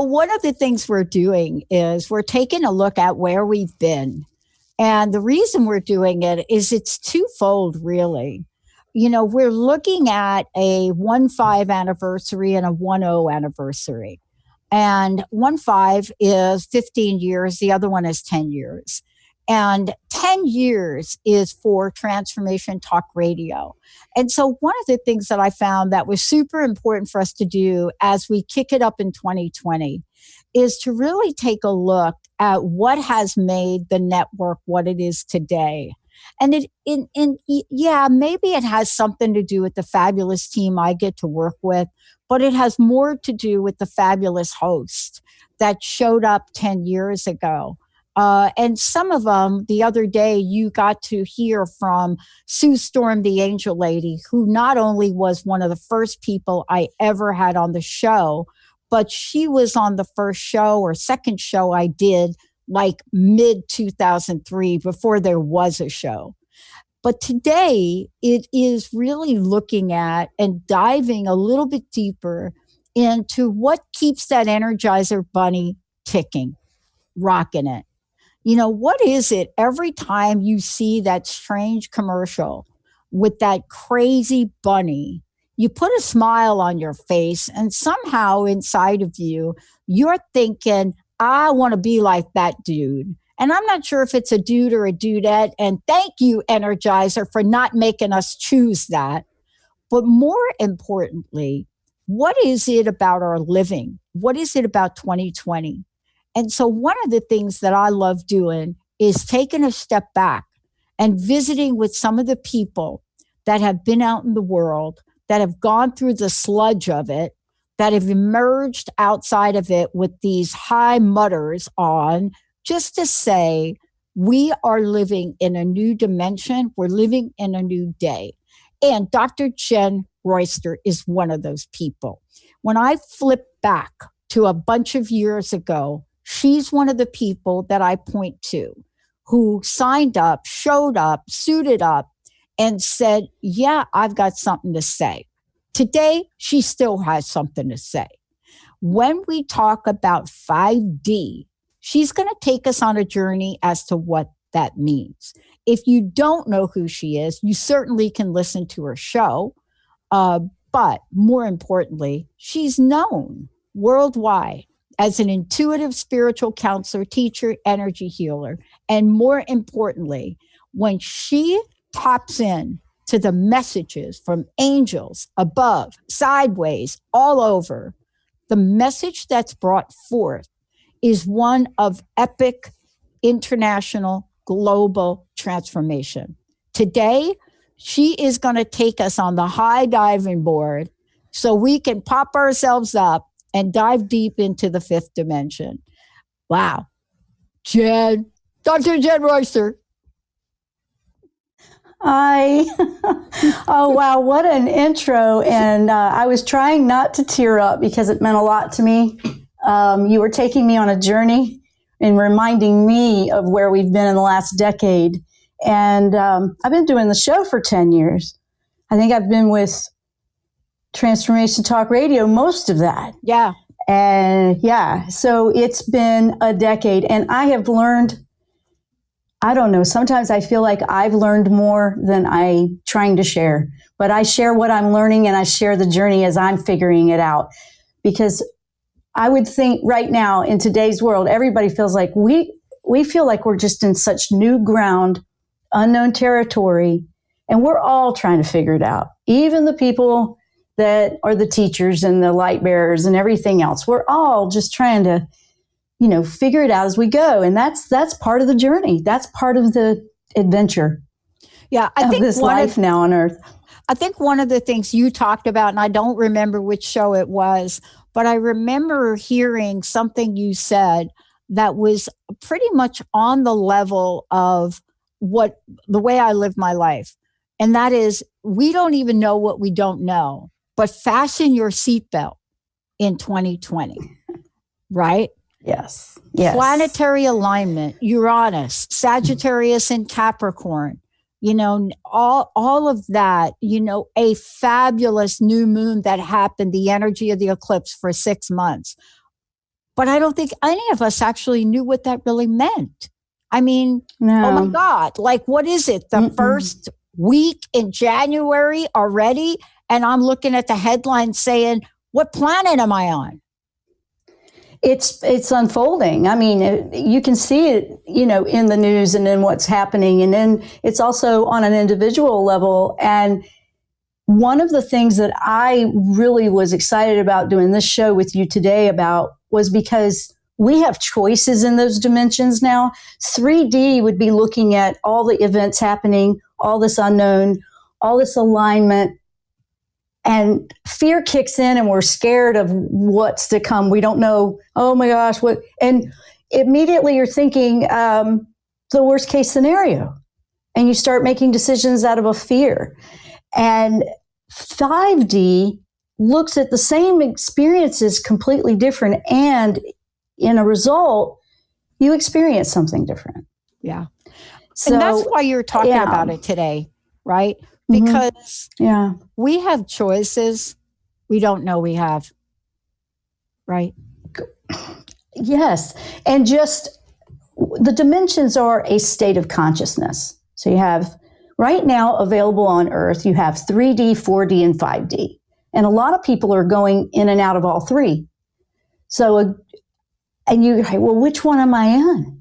one of the things we're doing is we're taking a look at where we've been. And the reason we're doing it is it's twofold, really. We're looking at a 1-5 anniversary and a 1-0 anniversary. And 1-5 is 15 years. The other one is 10 years. And 10 years is for Transformation Talk Radio. And so one of the things that I found that was super important for us to do as we kick it up in 2020 is to really take a look at what has made the network what it is today. And maybe it has something to do with the fabulous team I get to work with, but it has more to do with the fabulous host that showed up 10 years ago. And some of them, the other day, you got to hear from Sue Storm, the Angel Lady, who not only was one of the first people I ever had on the show, but she was on the first show or second show I did like mid 2003 before there was a show. But today it is really looking at and diving a little bit deeper into what keeps that Energizer bunny ticking, rocking it. What is it every time you see that strange commercial with that crazy bunny? You put a smile on your face and somehow inside of you, you're thinking, I want to be like that dude. And I'm not sure if it's a dude or a dudette. And thank you, Energizer, for not making us choose that. But more importantly, what is it about our living? What is it about 2020? And so one of the things that I love doing is taking a step back and visiting with some of the people that have been out in the world, that have gone through the sludge of it, that have emerged outside of it with these high mutters on, just to say, we are living in a new dimension. We're living in a new day. And Dr. Jenn Royster is one of those people. When I flip back to a bunch of years ago, she's one of the people that I point to who signed up, showed up, suited up, and said, yeah, I've got something to say. Today, she still has something to say. When we talk about 5D, she's going to take us on a journey as to what that means. If you don't know who she is, you certainly can listen to her show. But more importantly, she's known worldwide as an intuitive spiritual counselor, teacher, energy healer. And more importantly, when she taps in to the messages from angels above, sideways, all over, the message that's brought forth is one of epic, international, global transformation. Today, she is going to take us on the high diving board so we can pop ourselves up and dive deep into the fifth dimension. Wow. Dr. Jenn Royster. Hi. Oh, wow. What an intro. And I was trying not to tear up because it meant a lot to me. You were taking me on a journey and reminding me of where we've been in the last decade. And I've been doing the show for 10 years. I think I've been with Transformation Talk Radio most of that. Yeah. And yeah, so it's been a decade. And I have learned, I don't know, sometimes I feel like I've learned more than I'm trying to share. But I share what I'm learning and I share the journey as I'm figuring it out. Because I would think right now in today's world, everybody feels like we feel like we're just in such new ground, unknown territory, and we're all trying to figure it out. Even the people that are the teachers and the light bearers and everything else, we're all just trying to, figure it out as we go. And that's part of the journey. That's part of the adventure. Yeah, I think this life now on Earth. I think one of the things you talked about, and I don't remember which show it was, but I remember hearing something you said that was pretty much on the level of the way I live my life. And that is, we don't even know what we don't know, but fasten your seatbelt in 2020, right? Yes. Planetary alignment, Uranus, Sagittarius and Capricorn, all of that, a fabulous new moon that happened, the energy of the eclipse for 6 months. but I don't think any of us actually knew what that really meant. I mean, No. oh my God, like what is it? The first week in January already? And I'm looking at the headline saying, what planet am I on? It's unfolding. I mean, you can see it, in the news and in what's happening. And then it's also on an individual level. And one of the things that I really was excited about doing this show with you today about was because we have choices in those dimensions now. 3D would be looking at all the events happening, all this unknown, all this alignment, and fear kicks in and we're scared of what's to come. We don't know, oh my gosh, what? And immediately you're thinking the worst case scenario. And you start making decisions out of a fear. And 5D looks at the same experiences completely different. And in a result, you experience something different. Yeah. So, and that's why you're talking about it today, right? Because we have choices we don't know we have, right? Yes. And just the dimensions are a state of consciousness. So you have right now available on Earth, you have 3D, 4D, and 5D. And a lot of people are going in and out of all three. So, and you say, well, which one am I in?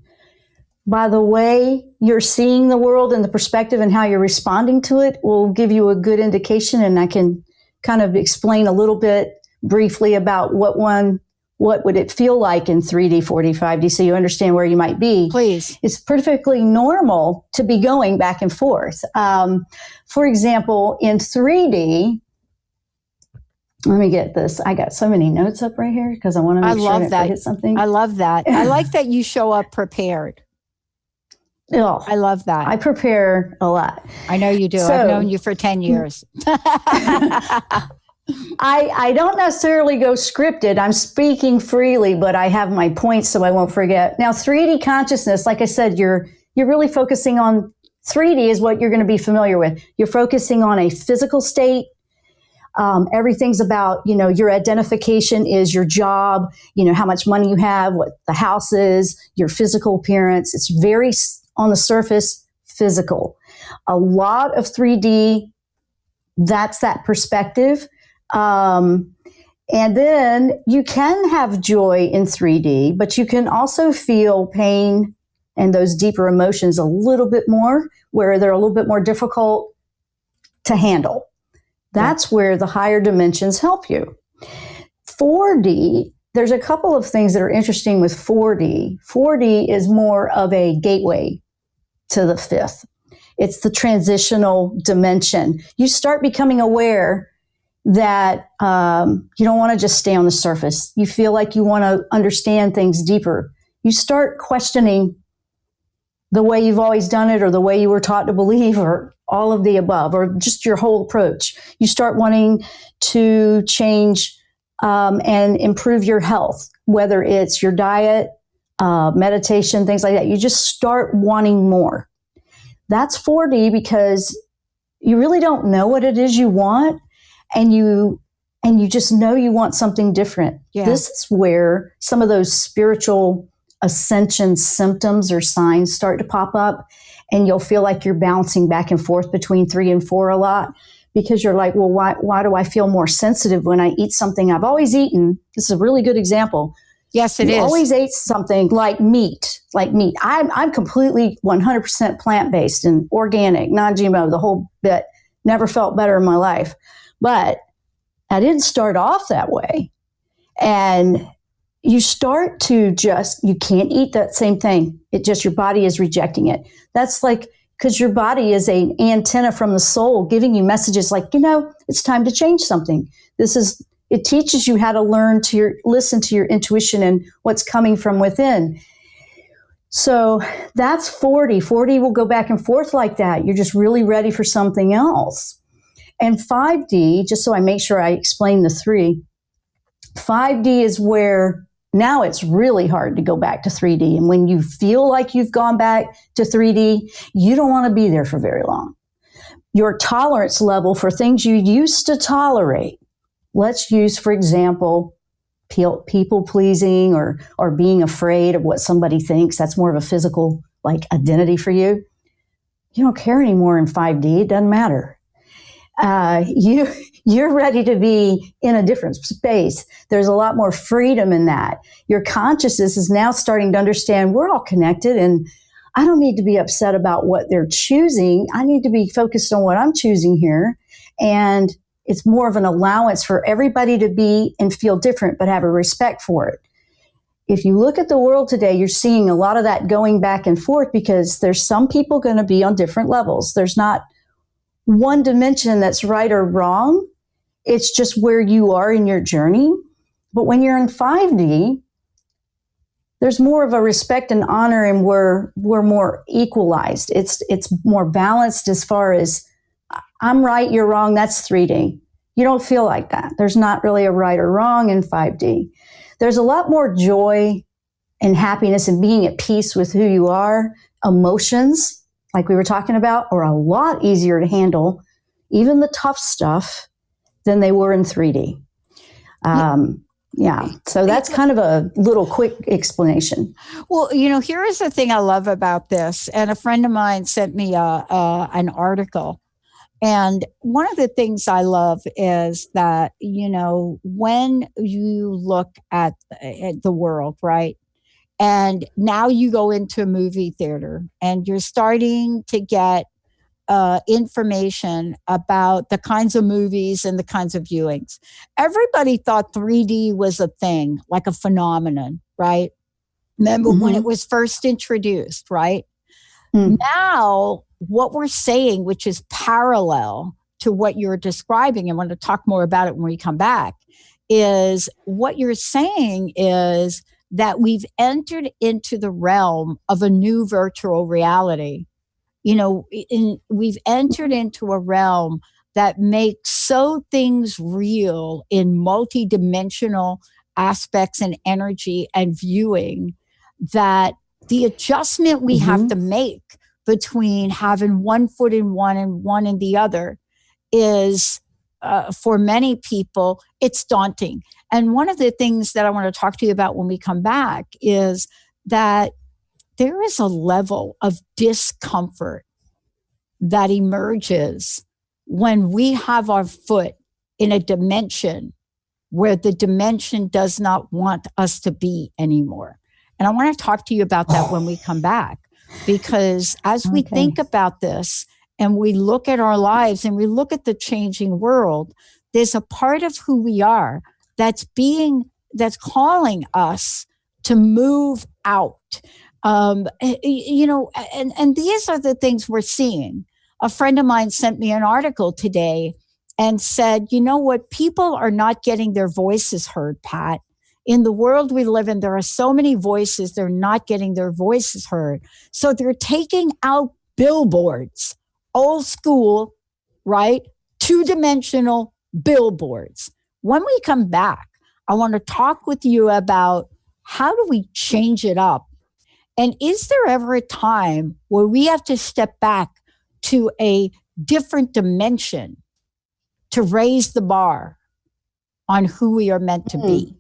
By the way you're seeing the world and the perspective and how you're responding to it will give you a good indication. And I can kind of explain a little bit briefly about what would it feel like in 3D, 4D, 5D, so you understand where you might be. Please. It's perfectly normal to be going back and forth. For example, in 3D, let me get this. I got so many notes up right here because I want to make sure I don't forget something. I love that. I like that you show up prepared. Oh, I love that. I prepare a lot. I know you do. So, I've known you for 10 years. I don't necessarily go scripted. I'm speaking freely, but I have my points so I won't forget. Now, 3D consciousness, like I said, you're really focusing on 3D is what you're going to be familiar with. You're focusing on a physical state. Everything's about, your identification is your job, how much money you have, what the house is, your physical appearance. It's very on the surface physical. A lot of 3D, that's that perspective. And then you can have joy in 3D, but you can also feel pain and those deeper emotions a little bit more, where they're a little bit more difficult to handle. That's where the higher dimensions help you. 4D, there's a couple of things that are interesting with 4D. 4D is more of a gateway to the fifth. It's the transitional dimension. You start becoming aware that you don't want to just stay on the surface. You feel like you want to understand things deeper. You start questioning the way you've always done it or the way you were taught to believe or all of the above or just your whole approach. You start wanting to change and improve your health, whether it's your diet, meditation, things like that. You just start wanting more. That's 4D because you really don't know what it is you want. And you just know you want something different. Yeah. This is where some of those spiritual ascension symptoms or signs start to pop up, and you'll feel like you're bouncing back and forth between 3 and 4 a lot because you're like, well, why do I feel more sensitive when I eat something I've always eaten? This is a really good example. Yes, it is. Always ate something like meat. I'm completely 100% plant-based and organic, non-GMO, the whole bit. Never felt better in my life. But I didn't start off that way. And you start to you can't eat that same thing. It just, your body is rejecting it. That's like, because your body is an antenna from the soul giving you messages like, it's time to change something. It teaches you how to listen to your intuition and what's coming from within. So that's 40. 40 will go back and forth like that. You're just really ready for something else. And 5D, just so I make sure I explain the 3, 5D is where now it's really hard to go back to 3D. And when you feel like you've gone back to 3D, you don't want to be there for very long. Your tolerance level for things you used to tolerate, let's use, for example, people pleasing or being afraid of what somebody thinks. That's more of a physical like identity for you. You don't care anymore in 5D. It doesn't matter. You're ready to be in a different space. There's a lot more freedom in that. Your consciousness is now starting to understand we're all connected, and I don't need to be upset about what they're choosing. I need to be focused on what I'm choosing here. And it's more of an allowance for everybody to be and feel different, but have a respect for it. If you look at the world today, you're seeing a lot of that going back and forth because there's some people going to be on different levels. There's not one dimension that's right or wrong. It's just where you are in your journey. But when you're in 5D, there's more of a respect and honor, and we're more equalized. It's more balanced as far as I'm right, you're wrong. That's 3D. You don't feel like that. There's not really a right or wrong in 5D. There's a lot more joy and happiness and being at peace with who you are. Emotions, like we were talking about, are a lot easier to handle, even the tough stuff, than they were in 3D. Yeah. So that's kind of a little quick explanation. Well, here is the thing I love about this. And a friend of mine sent me an article. And one of the things I love is that, when you look at the world, right? And now you go into a movie theater and you're starting to get information about the kinds of movies and the kinds of viewings. Everybody thought 3D was a thing, like a phenomenon, right? Remember when it was first introduced, right? Now, what we're saying, which is parallel to what you're describing, and I want to talk more about it when we come back, is what you're saying is that we've entered into the realm of a new virtual reality. We've entered into a realm that makes things real in multidimensional aspects and energy and viewing, that the adjustment we have to make between having one foot in one and one in the other is, for many people, it's daunting. And one of the things that I want to talk to you about when we come back is that there is a level of discomfort that emerges when we have our foot in a dimension where the dimension does not want us to be anymore. And I want to talk to you about that when we come back, because as we think about this and we look at our lives and we look at the changing world, there's a part of who we are that's calling us to move out. And these are the things we're seeing. A friend of mine sent me an article today and said, you know what? People are not getting their voices heard, Pat. In the world we live in, there are so many voices, they're not getting their voices heard. So they're taking out billboards, old school, right? 2-dimensional billboards. When we come back, I want to talk with you about how do we change it up? And is there ever a time where we have to step back to a different dimension to raise the bar on who we are meant to be?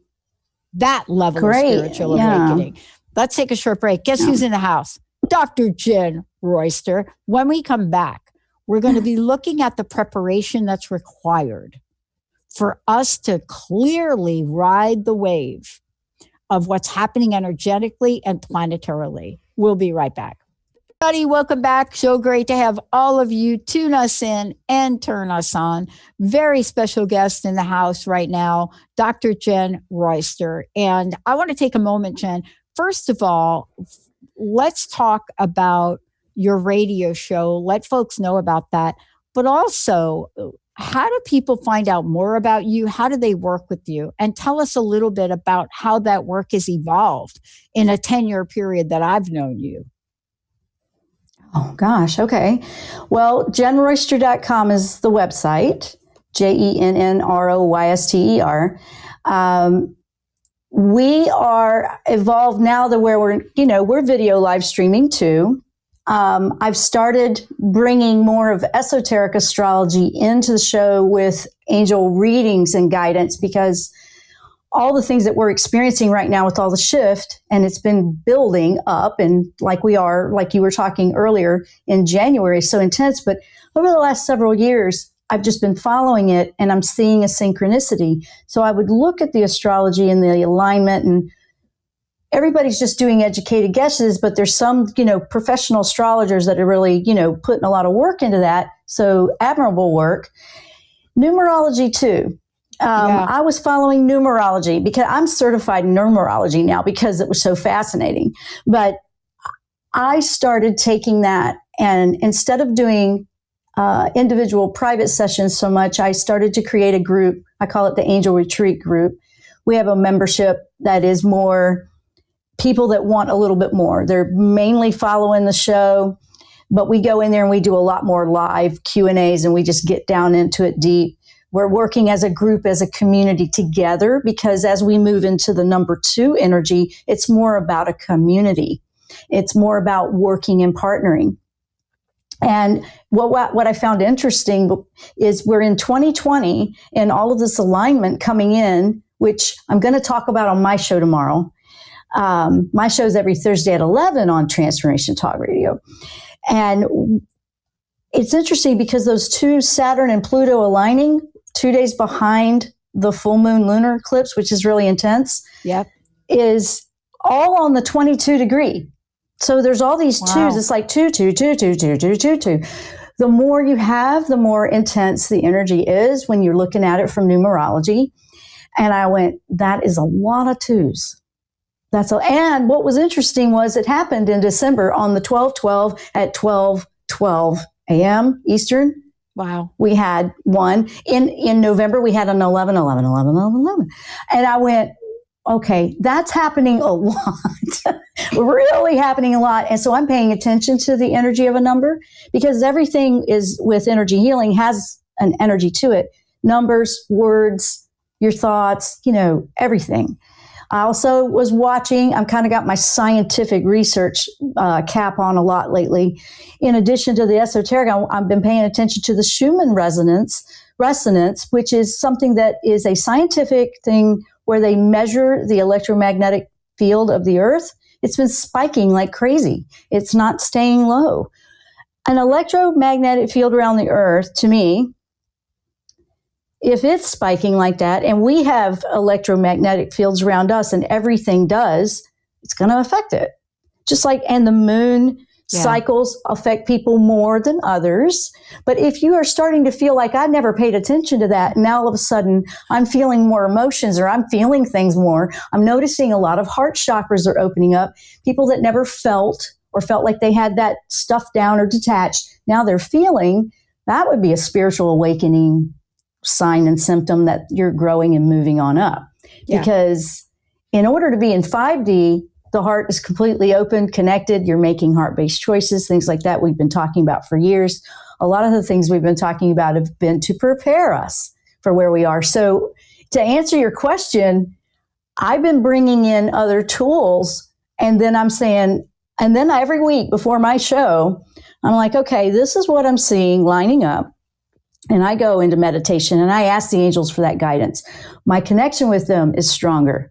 That level of spiritual awakening. Let's take a short break. Guess who's in the house? Dr. Jenn Royster. When we come back, we're going to be looking at the preparation that's required for us to clearly ride the wave of what's happening energetically and planetarily. We'll be right back. Everybody, welcome back. So great to have all of you tune us in and turn us on. Very special guest in the house right now, Dr. Jenn Royster. And I want to take a moment, Jenn. First of all, let's talk about your radio show. Let folks know about that. But also, how do people find out more about you? How do they work with you? And tell us a little bit about how that work has evolved in a 10-year period that I've known you. Oh, gosh. Okay. Well, JennRoyster.com is the website, JennRoyster. We are evolved now to where we're video live streaming too. I've started bringing more of esoteric astrology into the show with angel readings and guidance, because all the things that we're experiencing right now with all the shift, and it's been building up, and like you were talking earlier in January, so intense. But over the last several years, I've just been following it, and I'm seeing a synchronicity. So I would look at the astrology and the alignment, and everybody's just doing educated guesses, but there's some, professional astrologers that are really, putting a lot of work into that. So admirable work. Numerology too. I was following numerology because I'm certified in numerology now because it was so fascinating. But I started taking that, and instead of doing individual private sessions so much, I started to create a group. I call it the Angel Retreat Group. We have a membership that is more people that want a little bit more. They're mainly following the show, but we go in there and we do a lot more live Q&As, and we just get down into it deep. We're working as a group, as a community together, because as we move into the number 2 energy, it's more about a community. It's more about working and partnering. And what I found interesting is we're in 2020 and all of this alignment coming in, which I'm going to talk about on my show tomorrow. My show's every Thursday at 11 on Transformation Talk Radio. And it's interesting because those 2, Saturn and Pluto aligning 2 days behind the full moon lunar eclipse, which is really intense, is all on the 22 degree. So there's all these twos. It's like 2, 2, 2, 2, 2, 2, 2, 2. The more you have, the more intense the energy is when you're looking at it from numerology. And I went, that is a lot of twos. And what was interesting was it happened in December on the 12/12 at 12:12 a.m. Eastern. Wow. We had one. In November, we had an 11/11/11/11/11. And I went, okay, that's happening a lot, really happening a lot. And so I'm paying attention to the energy of a number, because everything is with energy healing has an energy to it. Numbers, words, your thoughts, everything. I also was watching, I've kind of got my scientific research cap on a lot lately. In addition to the esoteric, I've been paying attention to the Schumann resonance, which is something that is a scientific thing where they measure the electromagnetic field of the earth. It's been spiking like crazy. It's not staying low. An electromagnetic field around the earth, to me, if it's spiking like that, and we have electromagnetic fields around us and everything does, it's going to affect it. Just like, and the moon cycles affect people more than others. But if you are starting to feel like I never paid attention to that, and now all of a sudden I'm feeling more emotions, or I'm feeling things more, I'm noticing a lot of heart chakras are opening up. People that never felt or felt like they had that stuff down or detached, now they're feeling. That would be a spiritual awakening sign and symptom that you're growing and moving on up. Because in order to be in 5D, the heart is completely open, connected. You're making heart-based choices, things like that we've been talking about for years. A lot of the things we've been talking about have been to prepare us for where we are. So to answer your question, I've been bringing in other tools, and then I'm saying, and then every week before my show, I'm like, okay, this is what I'm seeing lining up. And I go into meditation and I ask the angels for that guidance. My connection with them is stronger.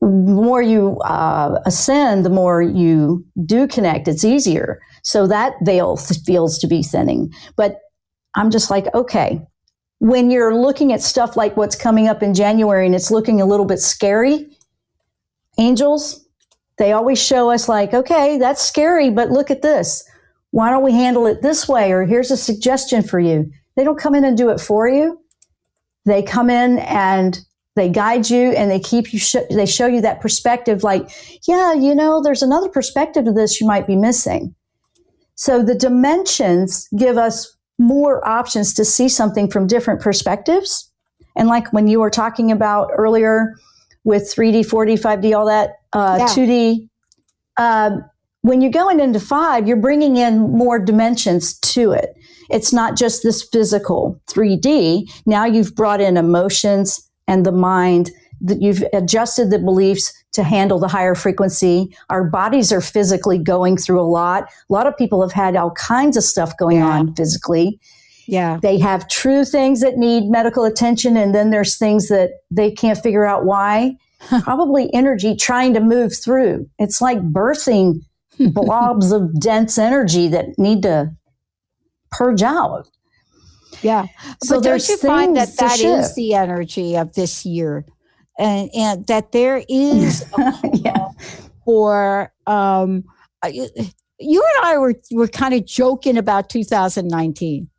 The more you ascend, the more you do connect. It's easier. So that veil feels to be thinning. But I'm just like, okay, when you're looking at stuff like what's coming up in January and it's looking a little bit scary, angels, they always show us like, okay, that's scary, but look at this. Why don't we handle it this way? Or here's a suggestion for you. They don't come in and do it for you. They come in and they guide you, and they keep you. They show you that perspective. Like, yeah, there's another perspective to this you might be missing. So the dimensions give us more options to see something from different perspectives. And like when you were talking about earlier with 3D, 4D, 5D, all that, 2D. When you're going into 5, you're bringing in more dimensions to it. It's not just this physical 3D. Now you've brought in emotions and the mind. You've adjusted the beliefs to handle the higher frequency. Our bodies are physically going through a lot. A lot of people have had all kinds of stuff going on physically. Yeah. They have true things that need medical attention, and then there's things that they can't figure out why. Probably energy trying to move through. It's like birthing blobs of dense energy that need to purge out. Yeah. So But don't there's you find things that to that is shift. the energy of this year? And that there is a Yeah. call for you and I were kind of joking about 2019.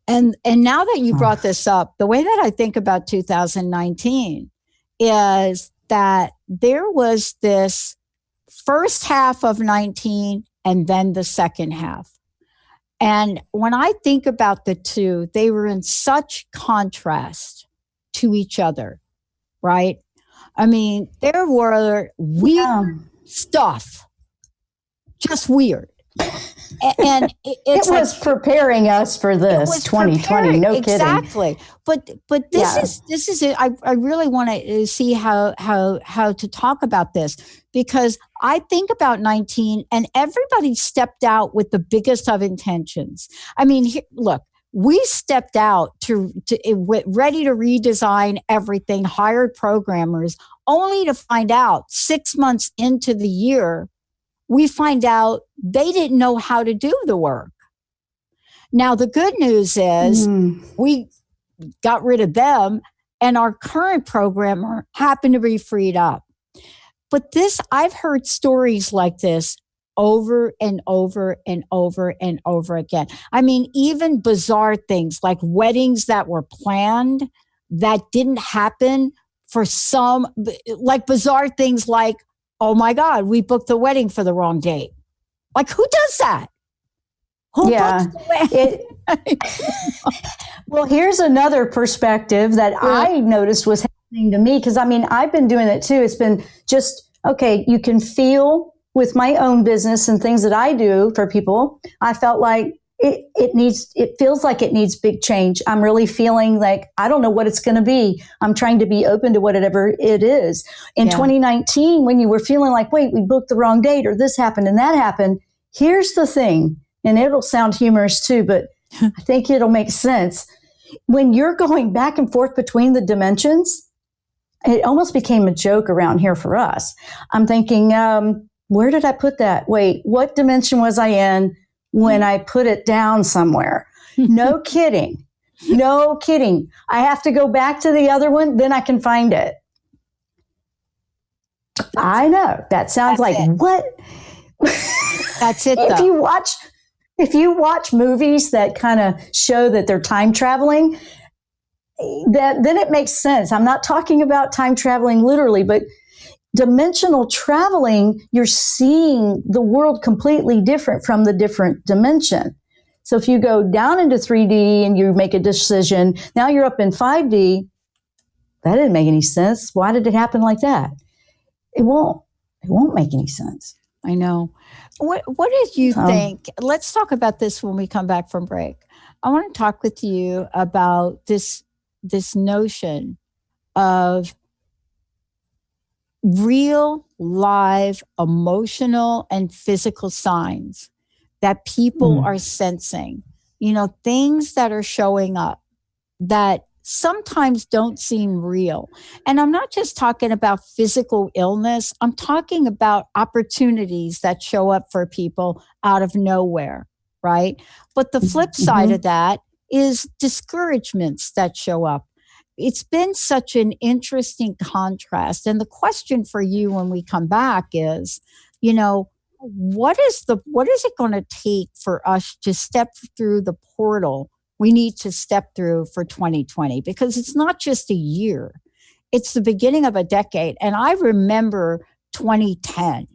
And now that you Oh, brought this up, the way that I think about 2019 is that there was this first half of 19 and then the second half. And when I think about the two, they were in such contrast to each other, right? I mean, there were weird yeah. stuff, just weird. And It it's like was preparing us for it this was 2020. preparing No kidding. exactly. But Yeah. this is it. I really want to see how to talk about this, because I think about 19 and everybody stepped out with the biggest of intentions. I mean, look, we stepped out ready to redesign everything, hired programmers, only to find out 6 months into the year, we find out they didn't know how to do the work. Now, the good news is Mm. we got rid of them and our current programmer happened to be freed up. But I've heard stories like this over and over and over and over again. I mean, even bizarre things like weddings that were planned that didn't happen for some, like bizarre things like, oh my God, we booked the wedding for the wrong date. Like, who does that? Who Yeah. books the wedding? Well, here's another perspective that I noticed was happening to me, because I mean, I've been doing it too. It's been just, okay, you can feel with my own business and things that I do for people. I felt like it feels like it needs big change. I'm really feeling like I don't know what it's going to be. I'm trying to be open to whatever it is. In 2019, when you were feeling like, wait, we booked the wrong date or this happened and that happened, here's the thing, and it'll sound humorous too, but I think it'll make sense. When you're going back and forth between the dimensions, it almost became a joke around here for us. I'm thinking, where did I put that? Wait, what dimension was I in when I put it down somewhere? No kidding. No kidding. I have to go back to the other one, then I can find it. I know. That sounds like, what? That's it, If though. If you watch movies that kind of show that they're time traveling, then it makes sense. I'm not talking about time traveling literally, but dimensional traveling, you're seeing the world completely different from the different dimension. So if you go down into 3D and you make a decision, now you're up in 5D. That didn't make any sense. Why did it happen like that? It won't make any sense. I know. What did you think? Let's talk about this when we come back from break. I want to talk with you about this notion of real, live, emotional, and physical signs that people are sensing. You know, things that are showing up that sometimes don't seem real. And I'm not just talking about physical illness, I'm talking about opportunities that show up for people out of nowhere, right? But the flip side of that is discouragements that show up. It's been such an interesting contrast. And the question for you when we come back is, you know, what is it going to take for us to step through the portal we need to step through for 2020? Because it's not just a year, it's the beginning of a decade. And I remember 2010.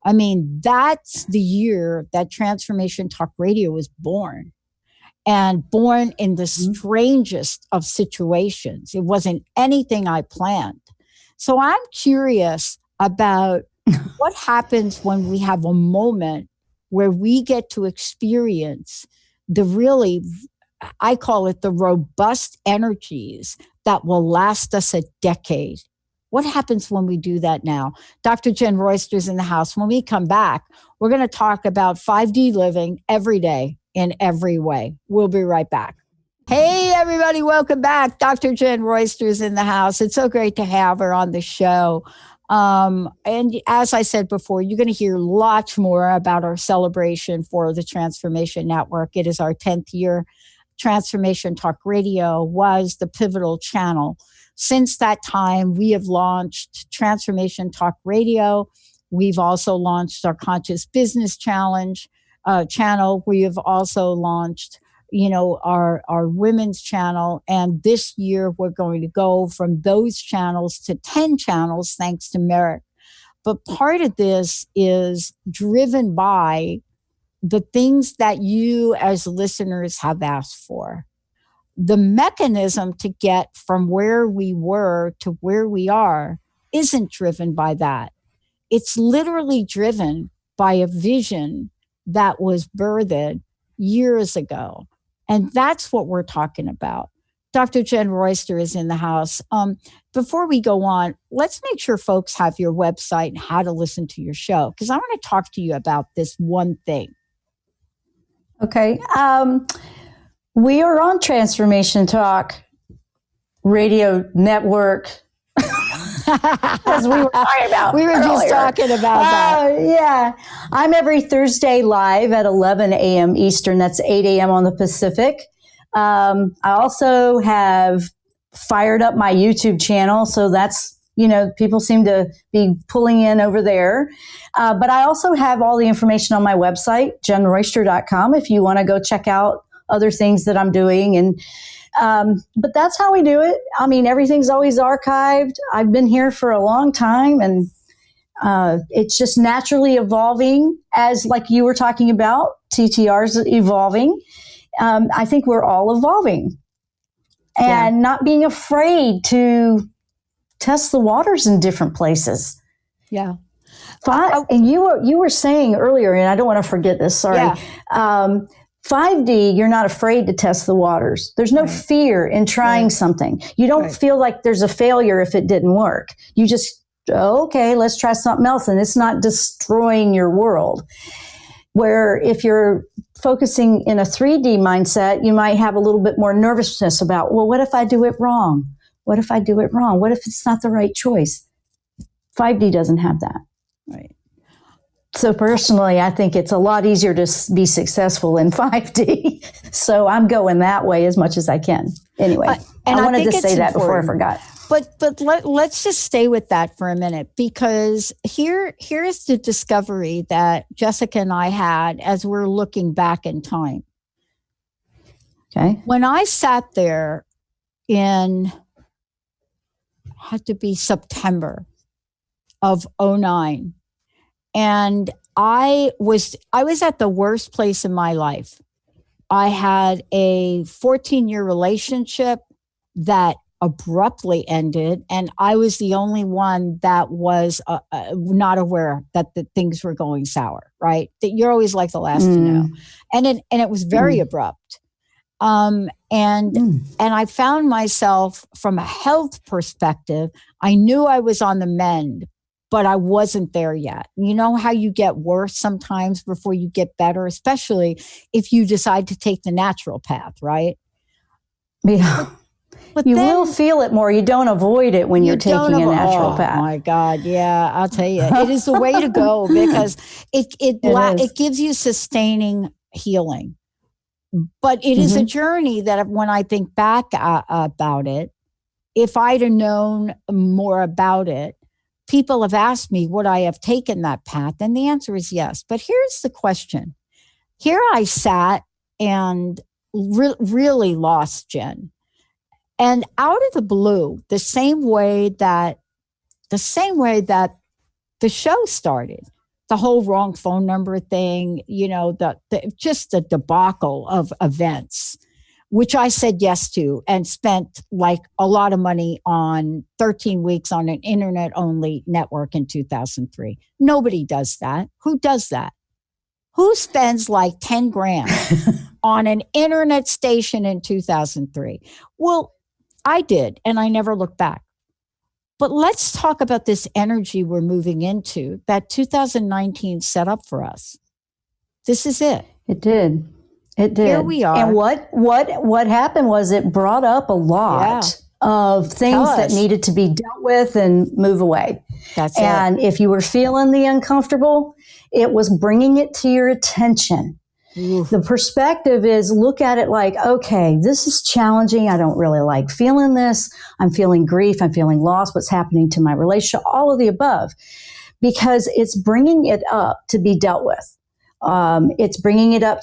I mean, that's the year that Transformation Talk Radio was born, and born in the strangest of situations. It wasn't anything I planned. So I'm curious about what happens when we have a moment where we get to experience the really, I call it the robust energies that will last us a decade. What happens when we do that now? Dr. Jenn Royster is in the house. When we come back, we're going to talk about 5D living every day in every way. We'll be right back. Hey, everybody, welcome back. Dr. Jenn Royster is in the house. It's so great to have her on the show. And as I said before, you're going to hear lots more about our celebration for the Transformation Network. It is our 10th year. Transformation Talk Radio was the pivotal channel. Since that time, we have launched Transformation Talk Radio. We've also launched our Conscious Business Challenge channel. We have also launched our women's channel. And this year we're going to go from those channels to 10 channels, thanks to Merrick. But part of this is driven by the things that you as listeners have asked for. The mechanism to get from where we were to where we are isn't driven by that. It's literally driven by a vision that was birthed years ago. And that's what we're talking about. Dr. Jenn Royster is in the house. Before we go on, let's make sure folks have your website and how to listen to your show, because I want to talk to you about this one thing. Okay. We are on Transformation Talk Radio Network. As we were talking about. We were earlier. Just talking about that. Yeah. I'm every Thursday live at 11 a.m. Eastern. That's 8 a.m. on the Pacific. I also have fired up my YouTube channel. So that's, people seem to be pulling in over there. But I also have all the information on my website, jennroyster.com, if you want to go check out other things that I'm doing. And but that's how we do it. I mean, everything's always archived. I've been here for a long time, and it's just naturally evolving, as like you were talking about, TTR's evolving. I think we're all evolving and not being afraid to test the waters in different places. Yeah. And you were saying earlier, and I don't want to forget this, sorry. Yeah. 5D, you're not afraid to test the waters. There's no fear in trying something. You don't feel like there's a failure if it didn't work. You just, okay, let's try something else. And it's not destroying your world. Where if you're focusing in a 3D mindset, you might have a little bit more nervousness about, well, what if I do it wrong? What if I do it wrong? What if it's not the right choice? 5D doesn't have that. Right. So personally, I think it's a lot easier to be successful in 5D. So I'm going that way as much as I can. Anyway, I wanted to say that before I forgot. But let's just stay with that for a minute, because here's the discovery that Jessica and I had as we're looking back in time. Okay. When I sat there had to be September of 2009. And I was at the worst place in my life. I had a 14-year relationship that abruptly ended, and I was the only one that was not aware that the things were going sour, right? That you're always like the last to know. And it was very abrupt. And I found myself, from a health perspective, I knew I was on the mend, but I wasn't there yet. You know how you get worse sometimes before you get better, especially if you decide to take the natural path, right? Yeah. But you will feel it more. You don't avoid it when you're taking a natural path. Oh my God. Yeah, I'll tell you. It is the way to go, because it gives you sustaining healing. But it is a journey that when I think back about it, if I'd have known more about it, people have asked me, would I have taken that path? And the answer is yes. But here's the question. Here I sat and really lost Jenn. And out of the blue, the same way that the show started, the whole wrong phone number thing, just the debacle of events, which I said yes to and spent like a lot of money on 13 weeks on an internet-only network in 2003. Nobody does that. Who does that? Who spends like 10 grand on an internet station in 2003? Well, I did, and I never looked back. But let's talk about this energy we're moving into that 2019 set up for us. This is it. It did. It did. Here we are. And what happened was it brought up a lot of things that needed to be dealt with and move away. That's and if you were feeling the uncomfortable, it was bringing it to your attention. Oof. The perspective is look at it like, okay, this is challenging. I don't really like feeling this. I'm feeling grief. I'm feeling loss. What's happening to my relationship? All of the above, because it's bringing it up to be dealt with. It's bringing it up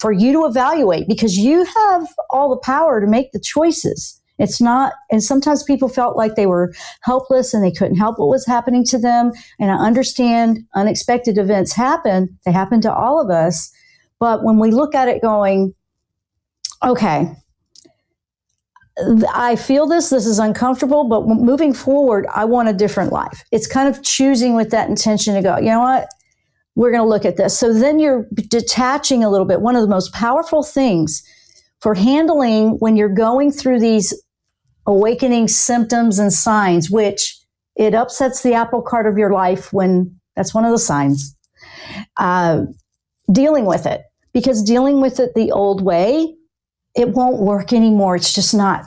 for you to evaluate, because you have all the power to make the choices. It's not, and sometimes people felt like they were helpless and they couldn't help what was happening to them. And I understand unexpected events happen. They happen to all of us. But when we look at it going, okay, I feel this is uncomfortable, but moving forward, I want a different life. It's kind of choosing with that intention to go, you know what, we're going to look at this. So then you're detaching a little bit. One of the most powerful things for handling when you're going through these awakening symptoms and signs, which it upsets the apple cart of your life when that's one of the signs, dealing with it. Because dealing with it the old way, it won't work anymore. It's not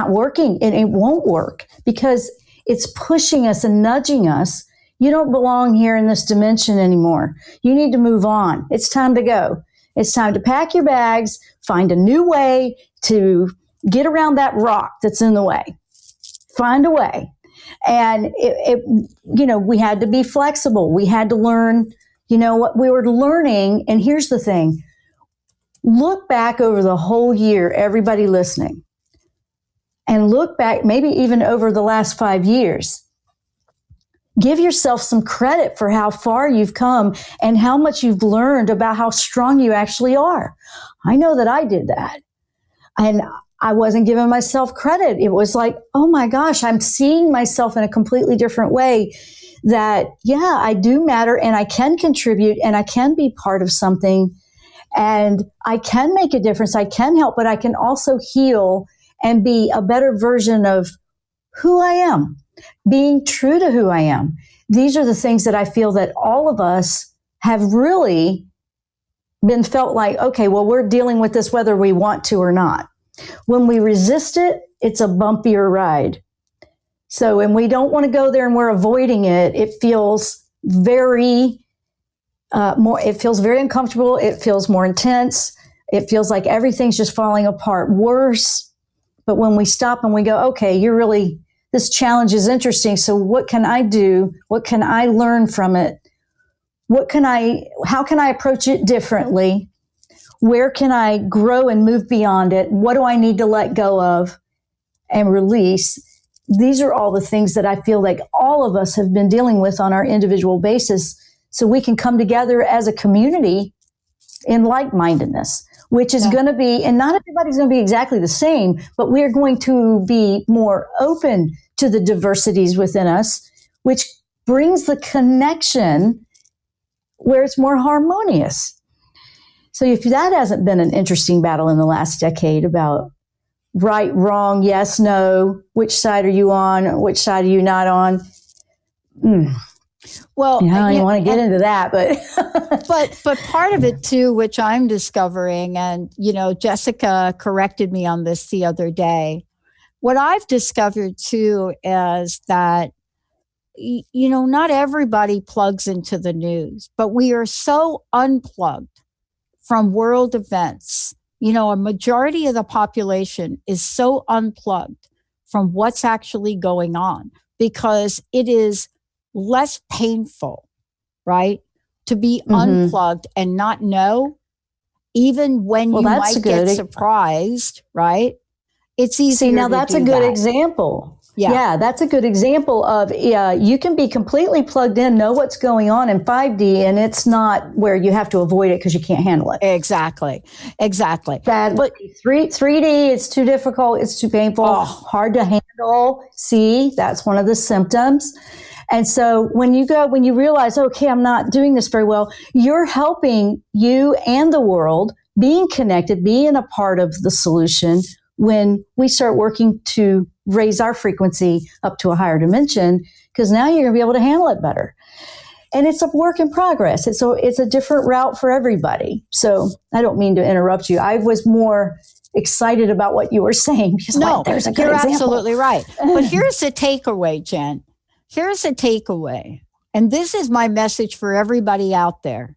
working, and it won't work because it's pushing us and nudging us. You don't belong here in this dimension anymore. You need to move on. It's time to go. It's time to pack your bags, find a new way to get around that rock that's in the way. Find a way. And we had to be flexible. We had to learn, what we were learning. And here's the thing. Look back over the whole year, everybody listening, and look back maybe even over the last 5 years. Give yourself some credit for how far you've come and how much you've learned about how strong you actually are. I know that I did that. And I wasn't giving myself credit. It was like, oh my gosh, I'm seeing myself in a completely different way. That, yeah, I do matter and I can contribute and I can be part of something and I can make a difference. I can help, but I can also heal and be a better version of who I am, being true to who I am. These are the things that I feel that all of us have really been felt like, okay, well, we're dealing with this whether we want to or not. When we resist it, it's a bumpier ride. So when we don't want to go there and we're avoiding it, it feels very uncomfortable. It feels more intense. It feels like everything's just falling apart worse. But when we stop and we go, okay, this challenge is interesting. So what can I do? What can I learn from it? How can I approach it differently? Where can I grow and move beyond it? What do I need to let go of and release? These are all the things that I feel like all of us have been dealing with on our individual basis, so we can come together as a community in like-mindedness, which is going to be, and not everybody's going to be exactly the same, but we're going to be more open to the diversities within us, which brings the connection where it's more harmonious. So if that hasn't been an interesting battle in the last decade about right, wrong, yes, no, which side are you on, which side are you not on? Well, you want to get into that, but but part of it too, which I'm discovering, and Jessica corrected me on this the other day. What I've discovered too is that not everybody plugs into the news, but we are so unplugged from world events. A majority of the population is so unplugged from what's actually going on because it is less painful, right? To be unplugged and not know, even when you might get surprised, right? It's easier. See, now that's a good example. Yeah, that's a good example of you can be completely plugged in, know what's going on in 5D, and it's not where you have to avoid it because you can't handle it. Exactly. But 3D, it's too difficult, it's too painful, hard to handle. See, that's one of the symptoms. And so when you realize, okay, I'm not doing this very well, you're helping you and the world being connected, being a part of the solution when we start working to raise our frequency up to a higher dimension, because now you're going to be able to handle it better. and it's a work in progress. It's a different route for everybody. So I don't mean to interrupt you. I was more excited about what you were saying. Because no, there's a good you're example. Absolutely right. But here's the takeaway, Jen. Here's the takeaway. And this is my message for everybody out there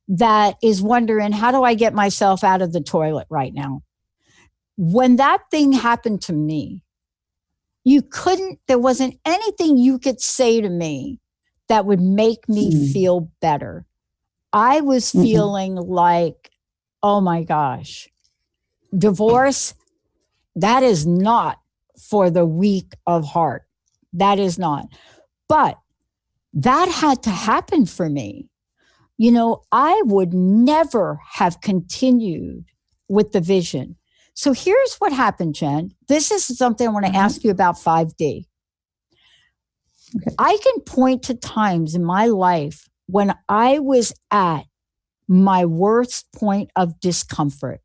that is wondering, how do I get myself out of the toilet right now? When that thing happened to me, there wasn't anything you could say to me that would make me feel better. I was feeling like, oh my gosh, divorce, that is not for the weak of heart. That is not. But that had to happen for me. I would never have continued with the vision. So here's what happened, Jen. This is something I want to ask you about 5D. Okay. I can point to times in my life when I was at my worst point of discomfort.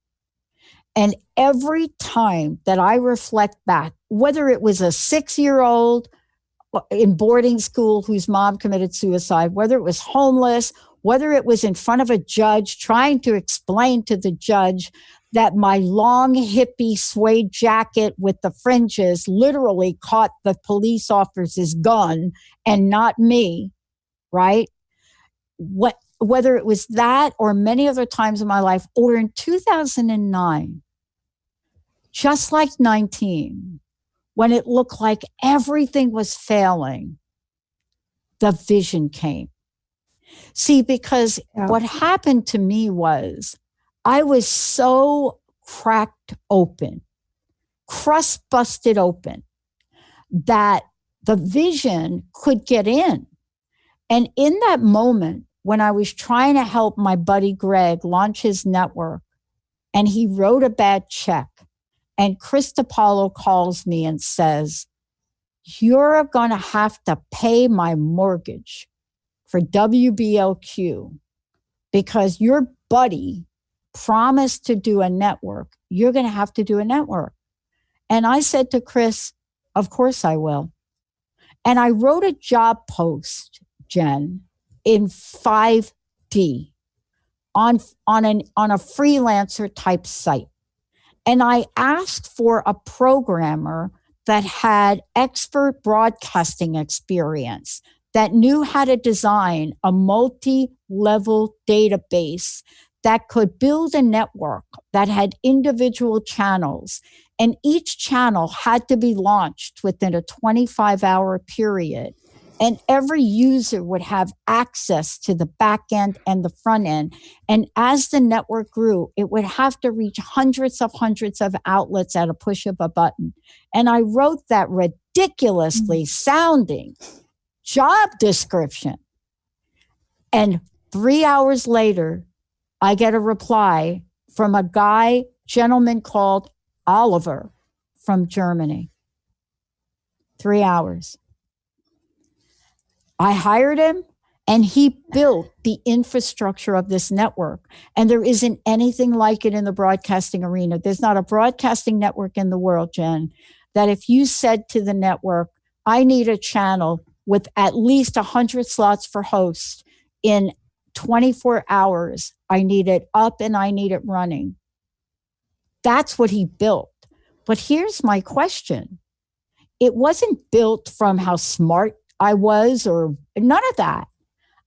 And every time that I reflect back, whether it was a 6-year-old in boarding school whose mom committed suicide, whether it was homeless, whether it was in front of a judge trying to explain to the judge that my long hippie suede jacket with the fringes literally caught the police officer's gun and not me, right? Whether it was that or many other times in my life, or in 2009, just like 19, when it looked like everything was failing, the vision came. See, because what happened to me was I was so cracked open, crust busted open, that the vision could get in. And in that moment, when I was trying to help my buddy Greg launch his network, and he wrote a bad check, and Chris DiPaolo calls me and says, "You're going to have to pay my mortgage for WBLQ because your buddy promised to do a network. You're going to have to do a network." And I said to Chris, "Of course I will." And I wrote a job post, Jen, in 5D on a freelancer type site. And I asked for a programmer that had expert broadcasting experience, that knew how to design a multi-level database that could build a network that had individual channels. And each channel had to be launched within a 25-hour period. And every user would have access to the back end and the front end. And as the network grew, it would have to reach hundreds of outlets at a push of a button. And I wrote that ridiculously sounding job description. And 3 hours later, I get a reply from a gentleman called Oliver from Germany. 3 hours. I hired him, and he built the infrastructure of this network. And there isn't anything like it in the broadcasting arena. There's not a broadcasting network in the world, Jen, that if you said to the network, "I need a channel with at least 100 slots for hosts in 24 hours. I need it up and I need it running." That's what he built. But here's my question. It wasn't built from how smart I was or none of that.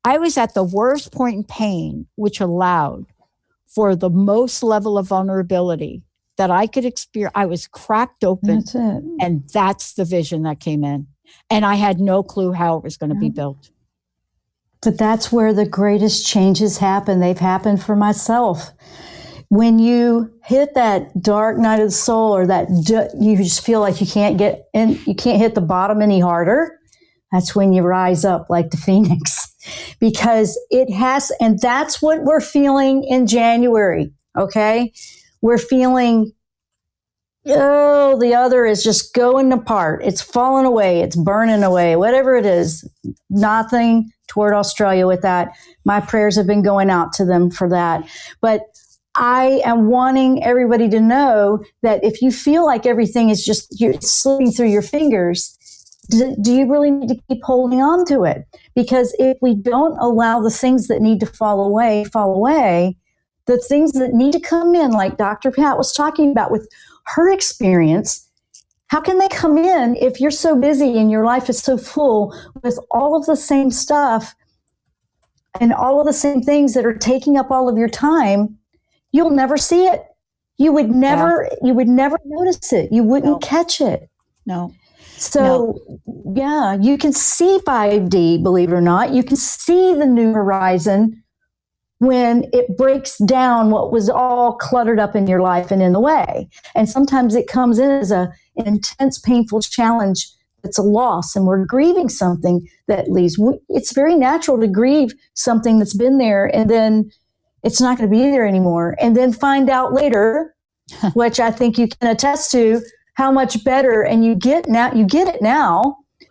I was at the worst point in pain, which allowed for the most level of vulnerability that I could experience. I was cracked open. That's it. And that's the vision that came in. And I had no clue how it was going to be built. But that's where the greatest changes happen. They've happened for myself. When you hit that dark night of the soul, or that you just feel like you can't get in, you can't hit the bottom any harder, that's when you rise up like the phoenix. Because it has, and that's what we're feeling in January, okay? We're feeling, the other is just going apart. It's falling away. It's burning away, whatever it is. Nothing toward Australia with that. My prayers have been going out to them for that. But I am wanting everybody to know that if you feel like everything is just you're slipping through your fingers, do you really need to keep holding on to it? Because if we don't allow the things that need to fall away, the things that need to come in, like Dr. Pat was talking about with her experience, how can they come in if you're so busy and your life is so full with all of the same stuff and all of the same things that are taking up all of your time? You'll never see it. You would never notice it. You wouldn't catch it. No. So, yeah, you can see 5D, believe it or not. You can see the new horizon when it breaks down what was all cluttered up in your life and in the way. And sometimes it comes in as an intense, painful challenge that's a loss, and we're grieving something that leaves. It's very natural to grieve something that's been there, and then it's not going to be there anymore. And then find out later, which I think you can attest to, how much better, and you get it now.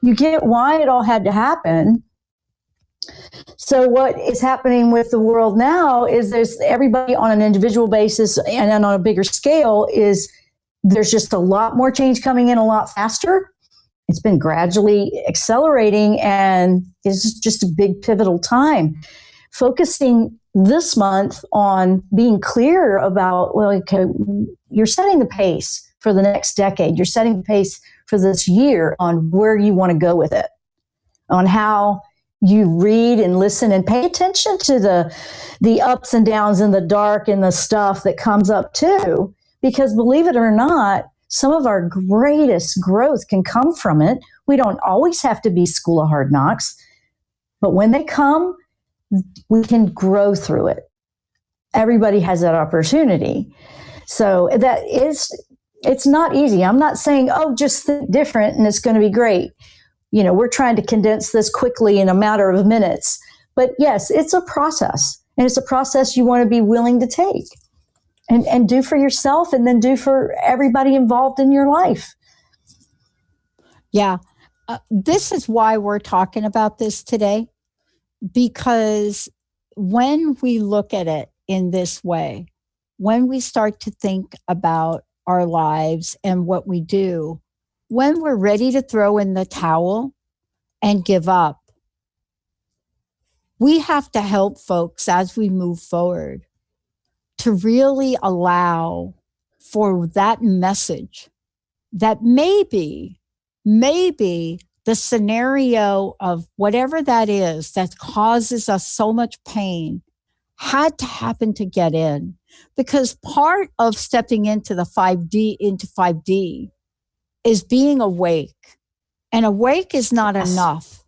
You get why it all had to happen. So what is happening with the world now is there's everybody on an individual basis and then on a bigger scale is there's just a lot more change coming in a lot faster. It's been gradually accelerating, and it's just a big pivotal time. Focusing this month on being clear about, well, okay, you're setting the pace for the next decade. You're setting the pace for this year on where you want to go with it, on how you read and listen and pay attention to the ups and downs and the dark and the stuff that comes up too. Because believe it or not, some of our greatest growth can come from it. We don't always have to be School of Hard Knocks, but when they come, we can grow through it. Everybody has that opportunity. So it's not easy. I'm not saying, oh, just think different and it's going to be great. You know, we're trying to condense this quickly in a matter of minutes. But yes, it's a process. And it's a process you want to be willing to take and do for yourself, and then do for everybody involved in your life. Yeah. This is why we're talking about this today, because when we look at it in this way, when we start to think about our lives and what we do, when we're ready to throw in the towel and give up, we have to help folks as we move forward to really allow for that message that maybe the scenario of whatever that is that causes us so much pain had to happen to get in. Because part of stepping into the 5D is being awake. And awake is not enough.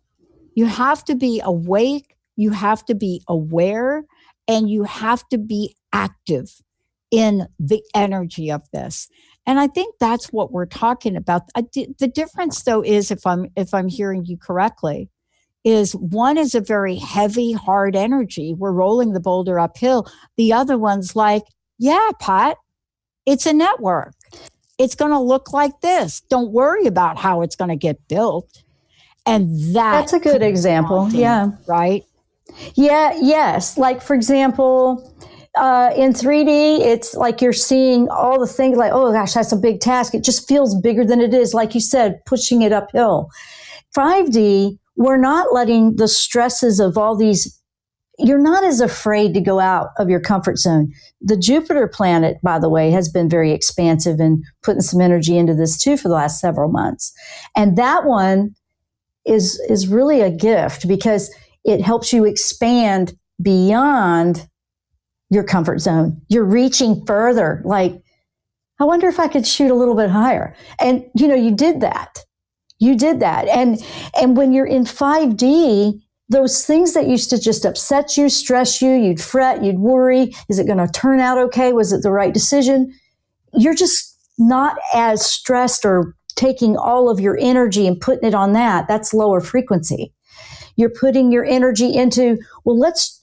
You have to be awake, you have to be aware, and you have to be active in the energy of this. And I think that's what we're talking about. The difference, though, is if I'm hearing you correctly, is one is a very heavy, hard energy. We're rolling the boulder uphill. The other one's like, yeah, Pat, it's a network. It's going to look like this. Don't worry about how it's going to get built. And that's a good example. Yeah. Right? Yeah. Yes. Like, for example, in 3D, it's like you're seeing all the things like, oh gosh, that's a big task. It just feels bigger than it is. Like you said, pushing it uphill. 5D, we're not letting the stresses of all these, you're not as afraid to go out of your comfort zone. The Jupiter planet, by the way, has been very expansive and putting some energy into this too for the last several months. And that one is really a gift because it helps you expand beyond your comfort zone. You're reaching further. Like, I wonder if I could shoot a little bit higher. And, you know, you did that. And when you're in 5D, those things that used to just upset you, stress you, you'd fret, you'd worry, is it going to turn out okay? Was it the right decision? You're just not as stressed or taking all of your energy and putting it on that. That's lower frequency. You're putting your energy into, well, let's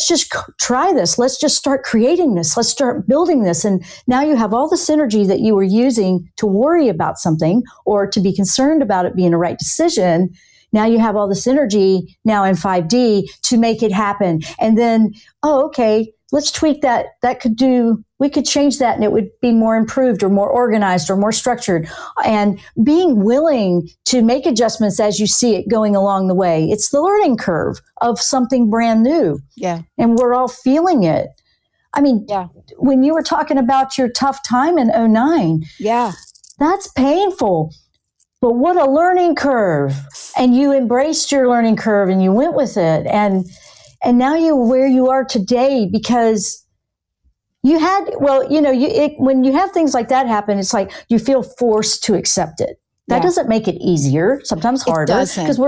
just try this. Let's just start creating this. Let's start building this. And now you have all this energy that you were using to worry about something or to be concerned about it being a right decision. Now you have all this energy now in 5D to make it happen. And then, oh, okay, let's tweak that. We could change that and it would be more improved or more organized or more structured. And being willing to make adjustments as you see it going along the way. It's the learning curve of something brand new. Yeah. And we're all feeling it. I mean, when you were talking about your tough time in '09, that's painful. But what a learning curve. And you embraced your learning curve and you went with it. And now you're where you are today because you had, when you have things like that happen, it's like you feel forced to accept it. That doesn't make it easier, sometimes harder. Because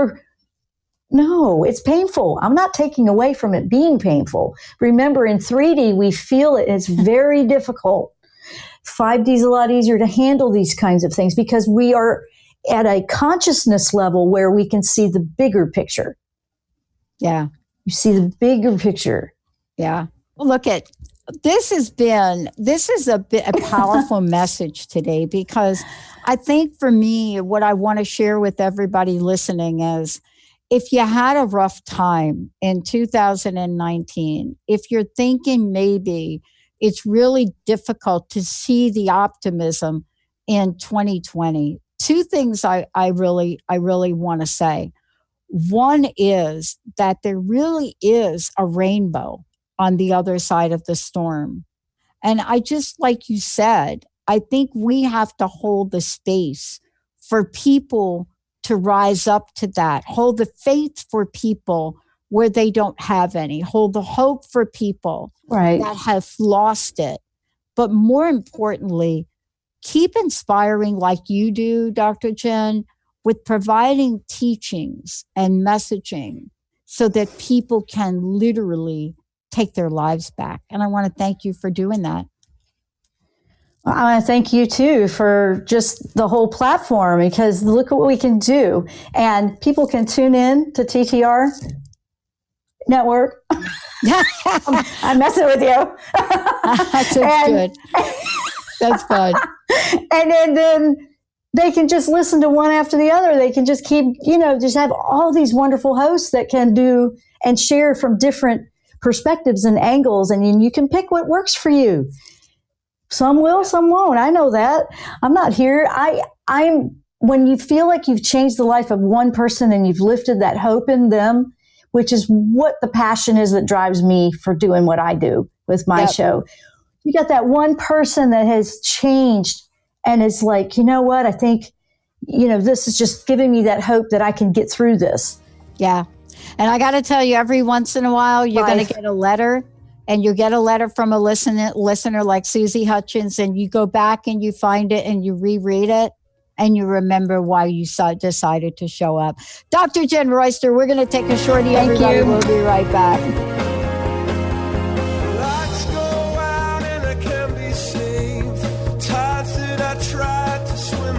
no, it's painful. I'm not taking away from it being painful. Remember, in 3D, we feel it. It's very difficult. 5D is a lot easier to handle these kinds of things because we are at a consciousness level where we can see the bigger picture. Yeah. You see the bigger picture. Yeah. Look at, this is a powerful message today because I think for me, what I want to share with everybody listening is if you had a rough time in 2019, if you're thinking maybe it's really difficult to see the optimism in 2020, two things I really want to say. One is that there really is a rainbow on the other side of the storm. And I just, like you said, I think we have to hold the space for people to rise up to that, hold the faith for people where they don't have any, hold the hope for people that have lost it. But more importantly, keep inspiring like you do, Dr. Jenn, with providing teachings and messaging so that people can literally take their lives back. And I want to thank you for doing that. I want to thank you too for just the whole platform because look at what we can do. And people can tune in to TTR Network. I'm messing with you. That's good. That's good. And then they can just listen to one after the other. They can just keep, just have all these wonderful hosts that can do and share from different perspectives and angles. And you can pick what works for you. Some will, some won't. I know that. I'm not here. I'm when you feel like you've changed the life of one person and you've lifted that hope in them, which is what the passion is that drives me for doing what I do with my show. You got that one person that has changed and is like, you know what? I think, this is just giving me that hope that I can get through this. Yeah. And I got to tell you, every once in a while, you're going to get a letter. And you get a letter from a listener like Susie Hutchins, and you go back and you find it and you reread it and you remember why you decided to show up. Dr. Jenn Royster, we're going to take a shorty, everybody. We'll be right back. Lights go out and I can't be saved. Tides that I tried to swim